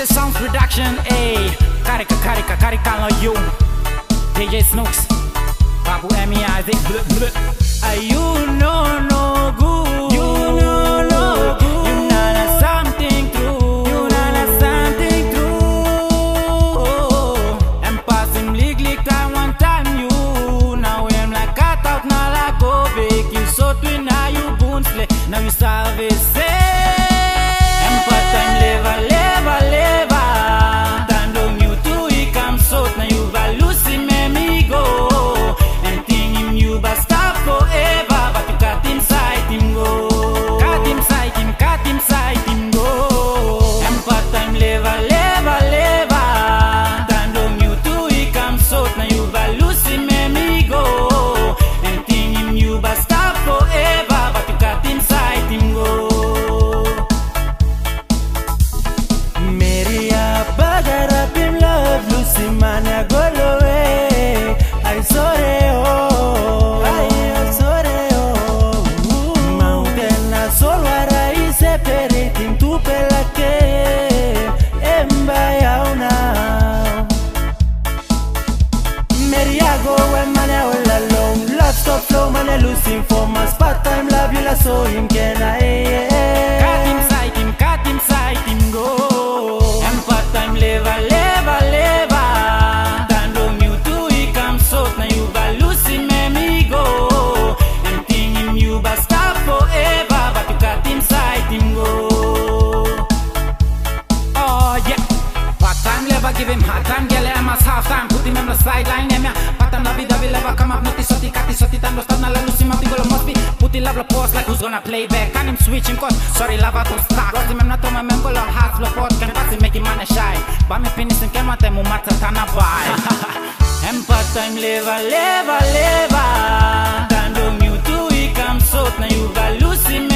the sound production, ayy. Karika lo you DJ Snooks Babu M.I. Bleh bleh. You know no good. You know no good. You know something true. You know something true. And pass him lick time one time you. Now I'm like cut out now like go big. You so twin now you boons play. Now you service. And part time lever. Losing for my spot time love you la so him can I cut him sight him go. And part time lever Tando you too he comes out now you ba losing me go. And think him you ba stop forever but you cut him sight him go. Oh yeah. Part time lever give him hard time girl I must half time put him on the sideline part time la vida will ever come up notice soti tando sta nella luce ma piccolo must be put the love la post like who's gonna play back can him switch him cause sorry lava to start got him not to my member la heart la pot can pass make him man shy ba me finish can mate mu mata tana bai and part time lever tando you too he comes out now you ga lose